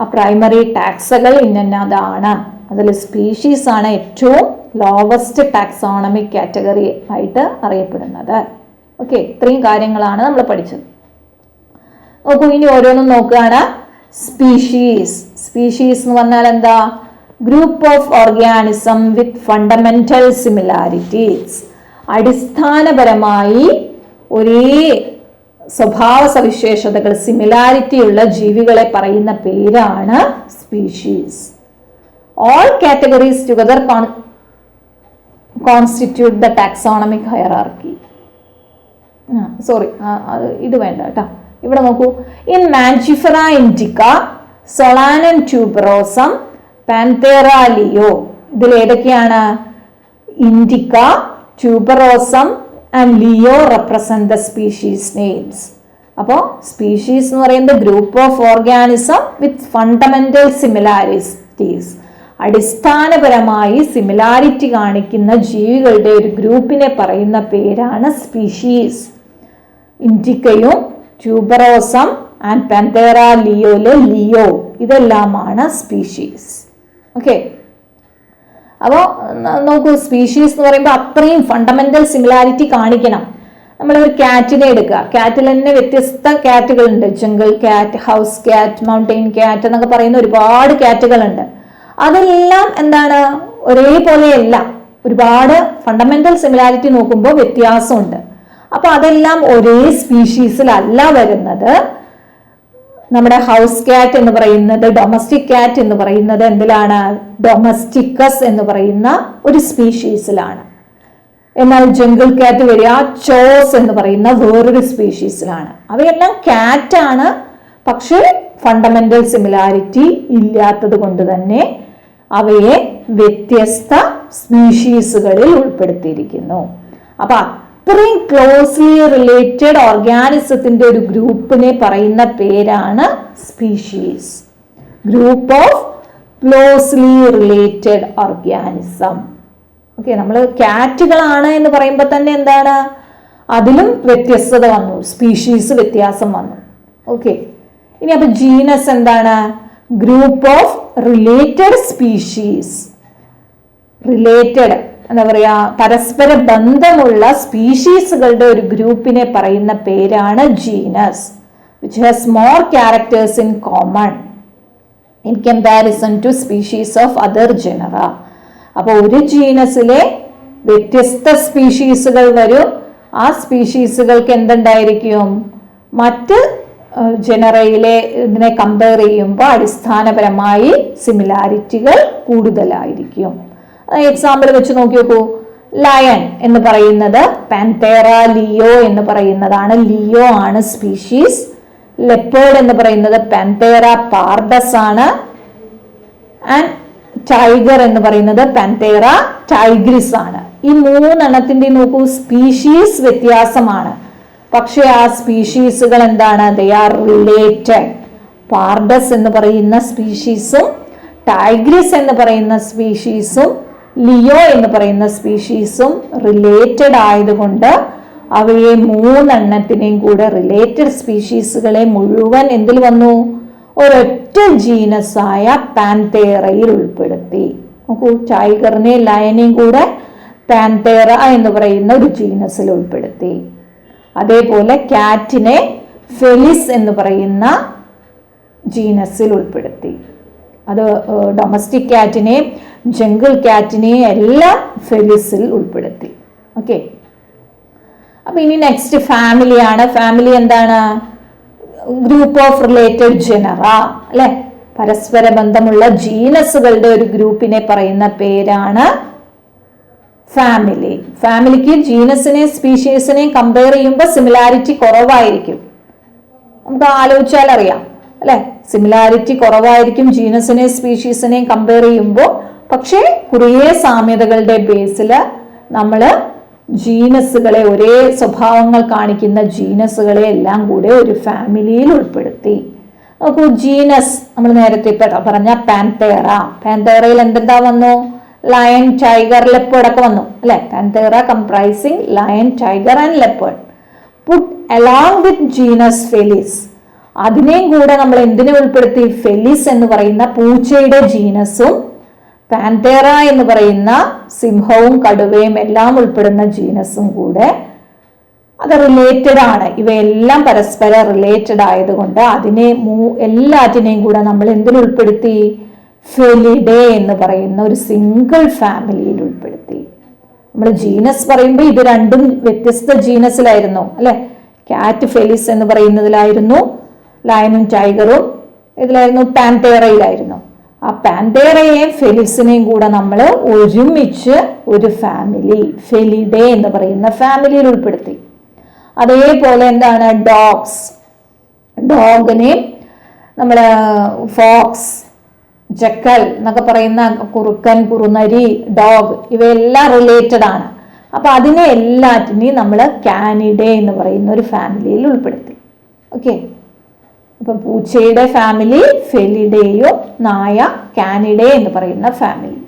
ആ പ്രൈമറി ടാക്സകൾ ഇന്നതാണ്. അതിൽ സ്പീഷീസ് ആണ് ഏറ്റവും ലോവസ്റ്റ് ടാക്സോണമിക് കാറ്റഗറി ആയിട്ട് അറിയപ്പെടുന്നത്. ഓക്കെ. ഇത്രയും കാര്യങ്ങളാണ് നമ്മൾ പഠിച്ചത്. നോക്കൂ, ഇനി ഓരോന്നും നോക്കുകയാണ്. സ്പീഷീസ്. സ്പീഷീസ് എന്ന് പറഞ്ഞാൽ എന്താ? Group of organism with fundamental similarities. അടിസ്ഥാനപരമായി ഒരേ സ്വഭാവ സവിശേഷതകൾ, സിമിലാരിറ്റി ഉള്ള ജീവികളെ പറയുന്ന പേരാണ് species. All categories together constitute the taxonomic hierarchy. ഇത് വേണ്ട കേട്ടോ. ഇവിടെ നോക്കൂ. In Mangifera indica, Solanum tuberosum, Panthera leo. ഇതിൽ ഏതൊക്കെയാണ്? Indica, tuberosum and leo represent the species names. അപ്പോൾ സ്പീഷീസ് എന്ന് പറയുന്നത് group of organism with fundamental similarities. അടിസ്ഥാനപരമായി സിമിലാരിറ്റി കാണിക്കുന്ന ജീവികളുടെ ഒരു ഗ്രൂപ്പിനെ പറയുന്ന പേരാണ് സ്പീഷീസ്. ഇൻഡിക്കയും ട്യൂബറോസം ആൻഡ് പാന്തേറ ലിയോയിലെ ലിയോ, ഇതെല്ലാമാണ് സ്പീഷീസ്. ഓക്കെ. അപ്പോൾ നോക്കൂ, സ്പീഷീസ് എന്ന് പറയുമ്പോൾ അത്രയും ഫണ്ടമെന്റൽ സിമിലാരിറ്റി കാണിക്കണം. നമ്മളൊരു ക്യാറ്റിനെ എടുക്കുക. ക്യാറ്റിൽ തന്നെ വ്യത്യസ്ത ക്യാറ്റുകളുണ്ട്. Jungle cat, house cat, mountain cat എന്നൊക്കെ പറയുന്ന ഒരുപാട് ക്യാറ്റുകളുണ്ട്. അതെല്ലാം എന്താണ്? ഒരേപോലെയല്ല. ഒരുപാട് ഫണ്ടമെന്റൽ സിമിലാരിറ്റി നോക്കുമ്പോൾ വ്യത്യാസമുണ്ട്. അപ്പൊ അതെല്ലാം ഒരേ സ്പീഷീസിലല്ല വരുന്നത്. നമ്മുടെ ഹൗസ് ക്യാറ്റ് എന്ന് പറയുന്നത്, ഡൊമസ്റ്റിക് ക്യാറ്റ് എന്ന് പറയുന്നത് എന്തിലാണ്? ഡൊമസ്റ്റിക്കസ് എന്ന് പറയുന്ന ഒരു സ്പീഷീസിലാണ്. എന്നാൽ ജംഗിൾ ക്യാറ്റ് വരിക ചോസ് എന്ന് പറയുന്ന വേറൊരു സ്പീഷീസിലാണ്. അവയെല്ലാം ക്യാറ്റാണ്, പക്ഷേ ഫണ്ടമെന്റൽ സിമിലാരിറ്റി ഇല്ലാത്തത് കൊണ്ട് തന്നെ അവയെ വ്യത്യസ്ത സ്പീഷീസുകളിൽ ഉൾപ്പെടുത്തിയിരിക്കുന്നു. അപ്പൊ അത്രയും ക്ലോസ്ലി റിലേറ്റഡ് ഓർഗാനിസത്തിന്റെ ഒരു ഗ്രൂപ്പിനെ പറയുന്ന പേരാണ് species. Group of closely related organism. Okay. നമ്മൾ ക്യാറ്റുകളാണ് എന്ന് പറയുമ്പോൾ തന്നെ എന്താണ്? അതിലും വ്യത്യസ്തത വന്നു, സ്പീഷീസ് വ്യത്യാസം വന്നു. ഓക്കെ. ഇനി അപ്പൊ ജീനസ് എന്താണ്? Group of related species. Related എന്താ പറയാ, പരസ്പര ബന്ധമുള്ള സ്പീഷീസുകളുടെ ഒരു ഗ്രൂപ്പിനെ പറയുന്ന പേരാണ് genus, which has more characters in common in comparison to species of other genera. അപ്പോൾ ഒരു ജീനസിലെ വ്യത്യസ്ത സ്പീഷീസുകൾ വരും. ആ സ്പീഷീസുകൾക്ക് എന്തുണ്ടായിരിക്കും? മറ്റ് ജനറയിലെ ഇതിനെ കമ്പയർ ചെയ്യുമ്പോൾ അടിസ്ഥാനപരമായി സിമിലാരിറ്റികൾ കൂടുതലായിരിക്കും. എക്സാമ്പിൾ വെച്ച് നോക്കി നോക്കൂ. ലയൺ എന്ന് പറയുന്നത് പാന്തേറ ലിയോ എന്ന് പറയുന്നതാണ്. ലിയോ ആണ് സ്പീഷീസ്. ലെപ്പേർഡ് എന്ന് പറയുന്നത് പാന്തേറ പാർഡസ് ആണ്. ആൻഡ് ടൈഗർ എന്ന് പറയുന്നത് പാന്തേറ ടൈഗ്രിസ് ആണ്. ഈ മൂന്നെണ്ണത്തിന്റെ നോക്കൂ, സ്പീഷീസ് വ്യത്യാസമാണ്, പക്ഷെ ആ സ്പീഷീസുകൾ എന്താണ്? They are related. പാർഡസ് എന്ന് പറയുന്ന സ്പീഷീസും ടൈഗ്രിസ് എന്ന് പറയുന്ന സ്പീഷീസും ലിയോ എന്ന് പറയുന്ന സ്പീഷീസും റിലേറ്റഡ് ആയതുകൊണ്ട് അവയെ മൂന്നെണ്ണത്തിനെയും കൂടെ റിലേറ്റഡ് സ്പീഷീസുകളെ മുഴുവൻ എന്തിൽ വന്നു? ഒരൊറ്റ ജീനസായ പാന്തേറയിൽ ഉൾപ്പെടുത്തി. നോക്കൂ, ടൈഗറിനെ ലയനെയും കൂടെ പാന്തേറ എന്ന് പറയുന്ന ഒരു ജീനസിൽ ഉൾപ്പെടുത്തി. അതേപോലെ കാറ്റിനെ ഫെലിസ് എന്ന് പറയുന്ന ജീനസിൽ ഉൾപ്പെടുത്തി. അത് ഡൊമസ്റ്റിക് കാറ്റിനെ, ജംഗിൾ കാറ്റിനെ എല്ലാം ഫെലിസിൽ ഉൾപ്പെടുത്തി. ഓക്കെ. അപ്പൊ ഇനി നെക്സ്റ്റ് ഫാമിലിയാണ്. ഫാമിലി എന്താണ്? ഗ്രൂപ്പ് ഓഫ് റിലേറ്റഡ് ജനറ, അല്ലെ? പരസ്പര ബന്ധമുള്ള ജീനസുകളുടെ ഒരു ഗ്രൂപ്പിനെ പറയുന്ന പേരാണ് ഫാമിലി. ഫാമിലിക്ക് ജീനസിനെ സ്പീഷീസിനെയും കമ്പയർ ചെയ്യുമ്പോൾ സിമിലാരിറ്റി കുറവായിരിക്കും. നമുക്ക് ആലോചിച്ചാൽ അറിയാം, അല്ലെ? സിമിലാരിറ്റി കുറവായിരിക്കും ജീനസിനെ സ്പീഷീസിനെയും കമ്പയർ ചെയ്യുമ്പോൾ. പക്ഷേ കുറേ സാമ്യതകളുടെ ബേസിൽ നമ്മൾ ജീനസുകളെ, ഒരേ സ്വഭാവങ്ങൾ കാണിക്കുന്ന ജീനസുകളെ എല്ലാം കൂടെ ഒരു ഫാമിലിയിൽ ഉൾപ്പെടുത്തി. നോക്കൂ, ജീനസ് നമ്മൾ നേരത്തെ പറഞ്ഞ പാന്തേറ. പാന്തേറയിൽ എന്തെന്താ വന്നു? ലയൺ, ടൈഗർ, ലെപ്പേർഡ് ഒക്കെ വന്നു, അല്ലെ? Panthera comprising lion, tiger and leopard. Put along with genus Felis. അതിനെയും കൂടെ നമ്മൾ എന്തിനെ ഉൾപ്പെടുത്തി? ഫെലിസ് എന്ന് പറയുന്ന പൂച്ചയുടെ ജീനസും പാന്തേറ എന്ന് പറയുന്ന സിംഹവും കടുവയും എല്ലാം ഉൾപ്പെടുന്ന ജീനസും കൂടെ അത് റിലേറ്റഡ് ആണ്. ഇവയെല്ലാം പരസ്പരം റിലേറ്റഡ് ആയതുകൊണ്ട് അതിനെ എല്ലാറ്റിനെയും കൂടെ നമ്മൾ എന്തിൽ ഉൾപ്പെടുത്തി? ഫെലിഡേ എന്ന് പറയുന്ന ഒരു സിംഗിൾ ഫാമിലിയിൽ ഉൾപ്പെടുത്തി. നമ്മൾ ജീനസ് പറയുമ്പോൾ ഇത് രണ്ടും വ്യത്യസ്ത ജീനസിലായിരുന്നു അല്ലെ. കാറ്റ് ഫെലിസ് എന്ന് പറയുന്നതിലായിരുന്നു, ലയനും ടൈഗറും ഇതിലായിരുന്നു, പാന്തേറയിലായിരുന്നു. ആ പാന്തേറയെയും ഫെലിസിനെയും കൂടെ നമ്മൾ ഒരുമിച്ച് ഒരു ഫാമിലി, ഫെലിഡേ എന്ന് പറയുന്ന ഫാമിലിയിൽ ഉൾപ്പെടുത്തി. അതേപോലെ എന്താണ് ഡോഗിനെയും നമ്മൾ ഫോക്സ്, ജക്കൽ എന്നൊക്കെ പറയുന്ന കുറുക്കൻ, കുറുനരി, ഡോഗ് ഇവയെല്ലാം റിലേറ്റഡ് ആണ്. അപ്പൊ അതിനെ എല്ലാറ്റിനെയും നമ്മൾ കാനിഡേ എന്ന് പറയുന്ന ഒരു ഫാമിലിയിൽ ഉൾപ്പെടുത്തി. ഓക്കെ, അപ്പൊ പൂച്ചയുടെ ഫാമിലി ഫെലിഡേയും നായ കാനിഡേ എന്ന് പറയുന്ന ഫാമിലി.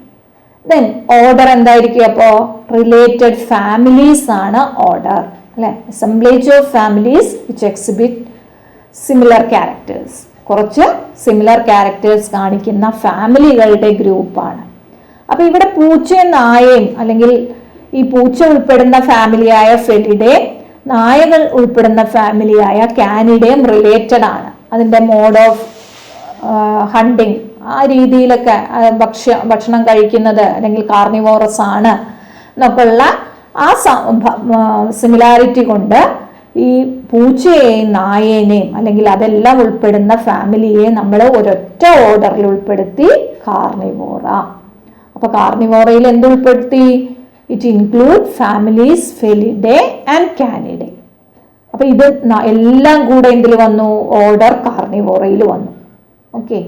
ദെൻ ഓർഡർ എന്തായിരിക്കും? അപ്പോ റിലേറ്റഡ് ഫാമിലീസ് ആണ് ഓർഡർ അല്ലെ. Assemblage of families which exhibit similar characters, കുറച്ച് സിമിലർ ക്യാരക്ടേഴ്സ് കാണിക്കുന്ന ഫാമിലികളുടെ ഗ്രൂപ്പാണ്. അപ്പൊ ഇവിടെ പൂച്ചയും നായയും അല്ലെങ്കിൽ ഈ പൂച്ച ഉൾപ്പെടുന്ന ഫാമിലിയായ ഫെലിഡേ, നായകൾ ഉൾപ്പെടുന്ന ഫാമിലിയായ കാനിഡേയും റിലേറ്റഡ് ആണ്. അതിൻ്റെ മോഡ് ഓഫ് ഹണ്ടിങ് ആ രീതിയിലൊക്കെ ഭക്ഷണം കഴിക്കുന്നത് അല്ലെങ്കിൽ കാർണിവോറസ് ആണ് എന്നൊക്കെയുള്ള ആ സിമിലാരിറ്റി കൊണ്ട് ഈ പൂച്ചയെയും നായേനെയും അല്ലെങ്കിൽ അതെല്ലാം ഉൾപ്പെടുന്ന ഫാമിലിയെ നമ്മൾ ഒരൊറ്റ ഓർഡറിൽ ഉൾപ്പെടുത്തി കാർണിവോറ. അപ്പൊ കാർണിവോറയിൽ എന്ത് ഉൾപ്പെടുത്തി? It include families Felidae and Canidae. അപ്പൊ ഇത് എല്ലാം കൂടെ എന്തിൽ വന്നു? ഓർഡർ കാർണിവോറയിൽ വന്നു. ഓക്കെ,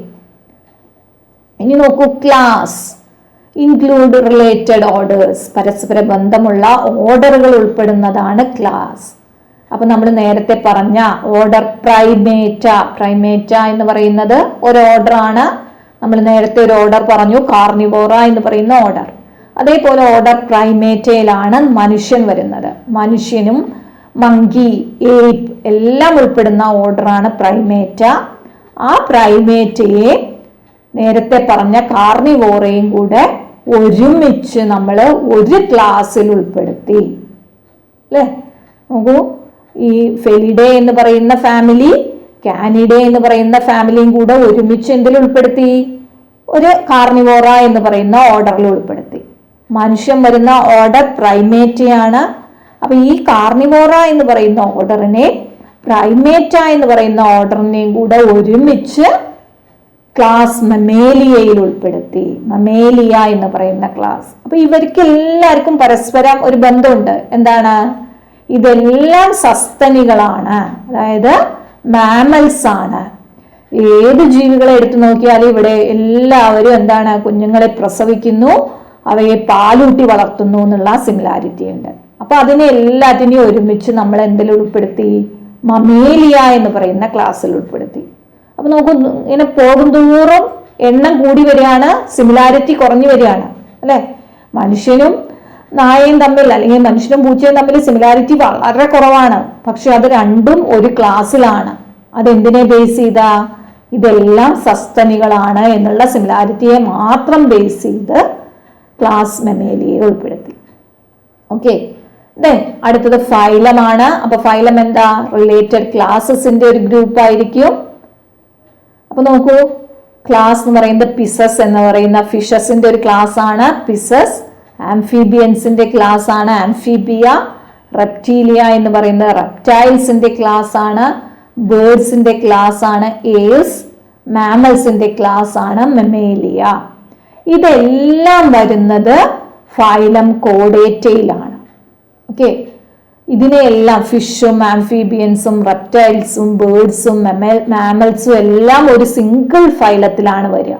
ഇനി നോക്കൂ, ക്ലാസ് ഇൻക്ലൂഡ് റിലേറ്റഡ് ഓർഡേഴ്സ്, പരസ്പര ബന്ധമുള്ള ഓർഡറുകൾ ഉൾപ്പെടുന്നതാണ് ക്ലാസ്. അപ്പൊ നമ്മൾ നേരത്തെ പറഞ്ഞ ഓർഡർ പ്രൈമേറ്റ എന്ന് പറയുന്നത് ഒരു ഓർഡർ ആണ്. നമ്മൾ നേരത്തെ ഒരു ഓർഡർ പറഞ്ഞു, കാർണിവോറ എന്ന് പറയുന്ന ഓർഡർ. അതേപോലെ ഓർഡർ പ്രൈമേറ്റയിലാണ് മനുഷ്യൻ വരുന്നത്. മനുഷ്യനും മങ്കി, ഏപ്പ് എല്ലാം ഉൾപ്പെടുന്ന ഓർഡറാണ് പ്രൈമേറ്റ. ആ പ്രൈമേറ്റയെ നേരത്തെ പറഞ്ഞ കാർണിവോറയും കൂടെ ഒരുമിച്ച് നമ്മൾ ഒരു ക്ലാസ്സിൽ ഉൾപ്പെടുത്തി അല്ലേ. നോക്കൂ, ഈ ഫെലിഡേ എന്ന് പറയുന്ന ഫാമിലി, കാനിഡേ എന്ന് പറയുന്ന ഫാമിലിയും കൂടെ ഒരുമിച്ച് എന്തിൽ ഉൾപ്പെടുത്തി? ഒരു കാർണിവോറ എന്ന് പറയുന്ന ഓർഡറിൽ ഉൾപ്പെടുത്തി. മനുഷ്യൻ വരുന്ന ഓർഡർ പ്രൈമേറ്റയാണ്. അപ്പൊ ഈ കാർണിവോറ എന്ന് പറയുന്ന ഓർഡറിനെ പ്രൈമേറ്റ എന്ന് പറയുന്ന ഓർഡറിനെയും കൂടെ ഒരുമിച്ച് ക്ലാസ് മമേലിയയിൽ ഉൾപ്പെടുത്തി. മമേലിയ എന്ന് പറയുന്ന ക്ലാസ്. അപ്പൊ ഇവർക്ക് എല്ലാവർക്കും പരസ്പരം ഒരു ബന്ധമുണ്ട്. എന്താണ്? ഇതെല്ലാം സസ്തനികളാണ്, അതായത് മാമൽസ് ആണ്. ഏത് ജീവികളെ എടുത്തു നോക്കിയാലും ഇവിടെ എല്ലാവരും എന്താണ്? കുഞ്ഞുങ്ങളെ പ്രസവിക്കുന്നു, അവയെ പാലൂട്ടി വളർത്തുന്നു എന്നുള്ള സിമിലാരിറ്റി ഉണ്ട്. അപ്പൊ അതിനെ എല്ലാറ്റിനെയും ഒരുമിച്ച് നമ്മൾ എന്തിൽ ഉൾപ്പെടുത്തി? മമേലിയ എന്ന് പറയുന്ന ക്ലാസ്സിൽ ഉൾപ്പെടുത്തി. അപ്പൊ നോക്കൂ, ഇങ്ങനെ പോകുന്തോറും എണ്ണം കൂടി വരികയാണ്, സിമിലാരിറ്റി കുറഞ്ഞു വരികയാണ് അല്ലെ. മനുഷ്യനും നായയും തമ്മിൽ അല്ലെങ്കിൽ മനുഷ്യനും പൂച്ചയും തമ്മിൽ സിമിലാരിറ്റി വളരെ കുറവാണ്. പക്ഷെ അത് രണ്ടും ഒരു ക്ലാസ്സിലാണ്. അതെന്തിനെ ബേസ് ചെയ്താ? ഇതെല്ലാം സസ്തനികളാണ് എന്നുള്ള സിമിലാരിറ്റിയെ മാത്രം ബേസ് ചെയ്ത് ക്ലാസ് മമേലിയയെ ഉൾപ്പെടുത്തി. ഓക്കെ, ദെൻ അടുത്തത് ഫൈലമാണ്. അപ്പൊ ഫൈലം എന്താ? റിലേറ്റഡ് ക്ലാസസിന്റെ ഒരു ഗ്രൂപ്പ് ആയിരിക്കും. അപ്പൊ നോക്കൂ, ക്ലാസ് എന്ന് പറയുന്നത് പിസസ് എന്ന് പറയുന്ന ഫിഷസിന്റെ ഒരു ക്ലാസ് ആണ് പിസസ്. ആംഫീബിയൻസിന്റെ ക്ലാസ് ആണ് ആംഫീബിയ. റെപ്റ്റീലിയ എന്ന് പറയുന്നത് റെപ്റ്റൈൽസിന്റെ ക്ലാസ് ആണ്. ബേർഡ്സിന്റെ ക്ലാസ് ആണ് ഏൽസ്. മാമൽസിന്റെ ക്ലാസ് ആണ് മമേലിയ. ഇതെല്ലാം വരുന്നത് ഫൈലം കോഡേറ്റയിലാണ്. ഓക്കെ, ഇതിനെയെല്ലാം ഫിഷും ആംഫീബിയൻസും റെപ്റ്റൈൽസും ബേർഡ്സും മാമൽസും എല്ലാം ഒരു സിംഗിൾ ഫൈലത്തിലാണ് വരിക.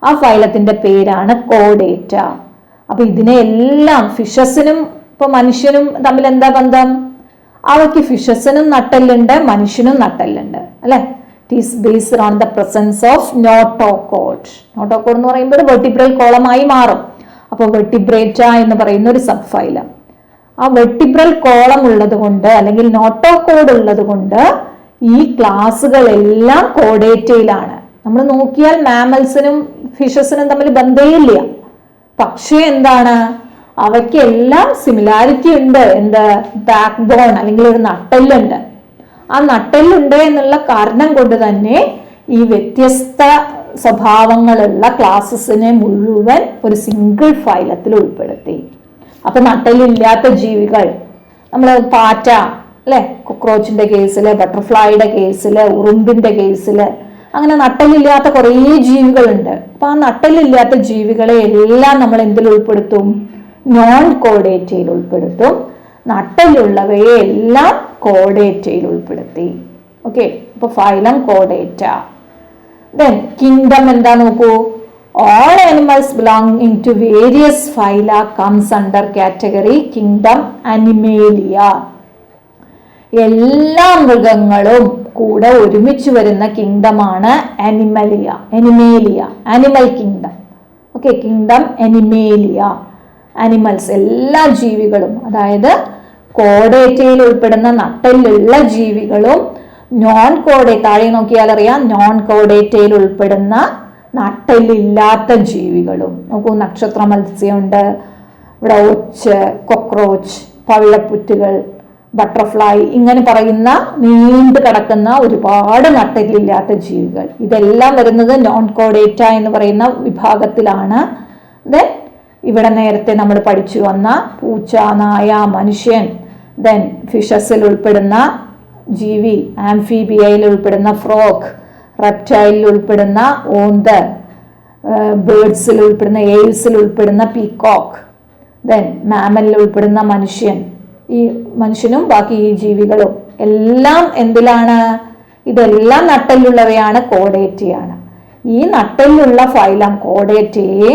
ആ ഫൈലത്തിന്റെ പേരാണ് കോഡേറ്റ. അപ്പൊ ഇതിനെല്ലാം ഫിഷസിനും ഇപ്പൊ മനുഷ്യനും തമ്മിൽ എന്താ ബന്ധം? അവയ്ക്ക് ഫിഷസിനും നട്ടെല്ലുണ്ട്, മനുഷ്യനും നട്ടെല്ലുണ്ട് അല്ലെ. It is based on the presence of notochord. Notochord എന്ന് പറയുമ്പോൾ വെർട്ടിബ്രൽ കോളമായി മാറും. അപ്പോൾ വെർട്ടിബ്രേറ്റ എന്ന് പറയുന്ന ഒരു സബ് ഫൈലം. ആ വെർട്ടിബ്രൽ കോളം ഉള്ളത് കൊണ്ട് അല്ലെങ്കിൽ നോട്ടോകോഡ് ഉള്ളത് കൊണ്ട് ഈ ക്ലാസ്സുകളെല്ലാം കോഡേറ്റയിലാണ്. നമ്മൾ നോക്കിയാൽ മാമൽസിനും ഫിഷസിനും തമ്മിൽ ബന്ധമില്ല. പക്ഷേ എന്താണ്? അവയ്ക്കെല്ലാം സിമിലാരിറ്റി ഉണ്ട്. എന്ത്? ബാക്ക് ബോൺ അല്ലെങ്കിൽ ഒരു നട്ടെല്ലുണ്ട്. ആ നട്ടെല്ലുണ്ട് എന്നുള്ള കാരണം കൊണ്ട് തന്നെ ഈ വ്യത്യസ്ത സ്വഭാവങ്ങളുള്ള ക്ലാസ്സസിനെ മുഴുവൻ ഒരു സിംഗിൾ ഫൈലത്തിൽ ഉൾപ്പെടുത്തി. അപ്പൊ നട്ടെല്ലില്ലാത്ത ജീവികൾ, നമ്മൾ പാറ്റ അല്ലെ, കൊക്രോച്ചിന്റെ കേസില്, ബട്ടർഫ്ലൈയുടെ കേസില്, ഉറുമ്പിന്റെ കേസില്, അങ്ങനെ നട്ടെല്ലില്ലാത്ത കുറേ ജീവികളുണ്ട്. അപ്പൊ ആ നട്ടെല്ലില്ലാത്ത ജീവികളെ എല്ലാം നമ്മൾ എന്തിൽ ഉൾപ്പെടുത്തും? നോൺ കോഡേറ്റയിൽ ഉൾപ്പെടുത്തും. നട്ടെല്ലുള്ളവയെ എല്ലാം കോഡേറ്റയിൽ ഉൾപ്പെടുത്തി. ഓക്കെ, അപ്പൊ ഫൈലം കോഡേറ്റ. ദെൻ കിങ്ഡം എന്താ നോക്കൂ. All animals belonging to various phyla comes under category kingdom Animalia. എല്ലാ മൃഗങ്ങളും കൂടെ ഒരുമിച്ച് വരുന്ന കിങ്ഡമാണ് Animalia, animal kingdom. Okay, kingdom Animalia. Animals, എല്ലാ ജീവികളും, അതായത് കോഡേറ്റയിൽ ഉൾപ്പെടുന്ന നട്ടെല്ലുള്ള ജീവികളും നോൺ കോഡേ, താഴെ നോക്കിയാൽ അറിയാം, നോൺ കോഡേറ്റയിൽ ഉൾപ്പെടുന്ന നട്ടെല്ലില്ലാത്ത ജീവികളും. നോക്കൂ, നക്ഷത്ര മത്സ്യമുണ്ട്, ഇവിടെ ഒച്ച്, കൊക്രോച്ച്, പവിഴപ്പുറ്റുകൾ, ബട്ടർഫ്ലൈ, ഇങ്ങനെ പറയുന്ന നീണ്ടു കിടക്കുന്ന ഒരുപാട് നട്ടെല്ലില്ലാത്ത ജീവികൾ. ഇതെല്ലാം വരുന്നത് നോൺ കോഡേറ്റ എന്ന് പറയുന്ന വിഭാഗത്തിലാണ്. ദെൻ ഇവിടെ നേരത്തെ നമ്മൾ പഠിച്ചു വന്ന പൂച്ച, നായ, മനുഷ്യൻ, ദെൻ ഫിഷസിൽ ഉൾപ്പെടുന്ന ജീവി, ആംഫീബിയയിൽ ഉൾപ്പെടുന്ന ഫ്രോഗ്, റെപ്റ്റൈലിൽ ഉൾപ്പെടുന്ന ഓന്ത്, ബേർഡ്സിൽ ഉൾപ്പെടുന്ന എയിൽസിൽ ഉൾപ്പെടുന്ന പീകോക്ക്, ദെൻ മാമലിൽ ഉൾപ്പെടുന്ന മനുഷ്യൻ. ഈ മനുഷ്യനും ബാക്കി ഈ ജീവികളും എല്ലാം എന്തിലാണ്? ഇതെല്ലാം നട്ടെല്ലുള്ളവയാണ്, കോഡേറ്റയാണ്. ഈ നട്ടെല്ലുള്ള ഫൈലം കോഡേറ്റയെ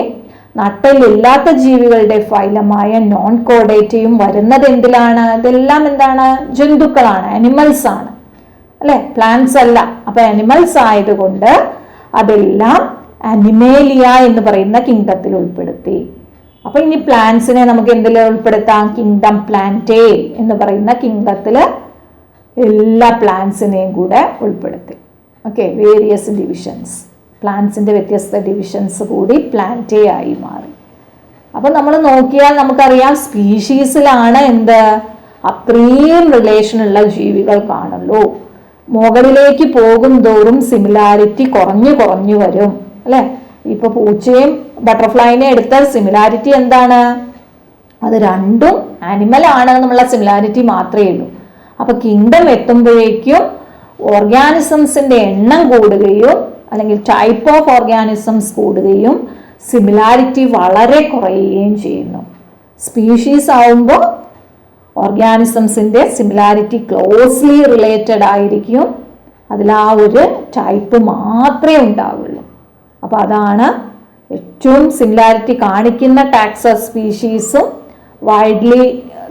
നട്ടെല്ലില്ലാത്ത ജീവികളുടെ ഫൈലമായ നോൺ കോഡേറ്റയും വരുന്നത് എന്തിലാണ്? ഇതെല്ലാം എന്താണ്? ജന്തുക്കളാണ്, അനിമൽസ് ആണ് അല്ലെ, പ്ലാന്റ്സ് അല്ല. അപ്പൊ അനിമൽസ് ആയതുകൊണ്ട് അതെല്ലാം അനിമേലിയ എന്ന് പറയുന്ന കിങ്ഡത്തിൽ ഉൾപ്പെടുത്തി. അപ്പൊ ഇനി പ്ലാന്റ്സിനെ നമുക്ക് എന്തിൽ ഉൾപ്പെടുത്താം? കിങ്ഡം പ്ലാന്റേ എന്ന് പറയുന്ന കിങ്ഡത്തില് എല്ലാ പ്ലാന്റ്സിനെയും കൂടെ ഉൾപ്പെടുത്തി. ഓക്കെ, വേരിയസ് ഡിവിഷൻസ്, പ്ലാന്റ്സിന്റെ വ്യത്യസ്ത ഡിവിഷൻസ് കൂടി പ്ലാന്റേ ആയി മാറി. അപ്പൊ നമ്മൾ നോക്കിയാൽ നമുക്കറിയാം, സ്പീഷീസിലാണ് എന്ത് അത്രയും റിലേഷൻ ഉള്ള ജീവികൾ കാണുള്ളൂ. മുകളിലേക്ക് പോകും തോറും സിമിലാരിറ്റി കുറഞ്ഞു വരും അല്ലെ. ഇപ്പൊ പൂച്ചയും ബട്ടർഫ്ലൈനെ എടുത്താൽ സിമിലാരിറ്റി എന്താണ്? അത് രണ്ടും ആനിമൽ ആണ് എന്നുള്ള സിമിലാരിറ്റി മാത്രമേ ഉള്ളൂ. അപ്പൊ കിങ്ഡം എത്തുമ്പോഴേക്കും ഓർഗാനിസംസിന്റെ എണ്ണം കൂടുകയും അല്ലെങ്കിൽ ടൈപ്പ് ഓഫ് ഓർഗാനിസംസ് കൂടുകയും സിമിലാരിറ്റി വളരെ കുറയുകയും ചെയ്യുന്നു. സ്പീഷീസ് ആവുമ്പോൾ ഓർഗാനിസംസിന്റെ സിമിലാരിറ്റി ക്ലോസ്ലി റിലേറ്റഡ് ആയിരിക്കും, അതിൽ ആ ഒരു ടൈപ്പ് മാത്രമേ ഉണ്ടാവുള്ളൂ. അപ്പൊ അതാണ് ഏറ്റവും സിമിലാരിറ്റി കാണിക്കുന്ന ടാക്സ് ഓഫ് സ്പീഷീസും വൈഡ്ലി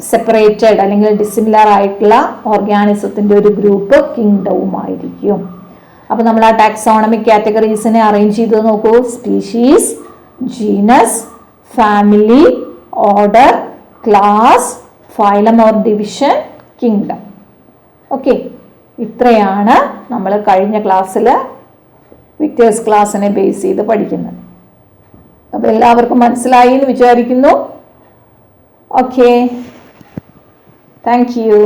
സെപ്പറേറ്റഡ് അല്ലെങ്കിൽ ഡിസിമിലർ ആയിട്ടുള്ള ഓർഗാനിസത്തിന്റെ ഒരു ഗ്രൂപ്പ് കിങ്ഡവുമായിരിക്കും. അപ്പൊ നമ്മൾ ആ ടാക്സോണമിക് കാറ്റഗറീസിനെ അറേഞ്ച് ചെയ്ത് നോക്കൂ. Species, genus, family, order, class, phylum or division, kingdom. Okay, ഇത്രയാണ് നമ്മൾ കഴിഞ്ഞ ക്ലാസ്സിൽ വിക്ടേഴ്സ് ക്ലാസ്സിനെ ബേസ് ചെയ്ത് പഠിക്കുന്നത്. അപ്പോൾ എല്ലാവർക്കും മനസ്സിലായി എന്ന് വിചാരിക്കുന്നു. Okay, thank you.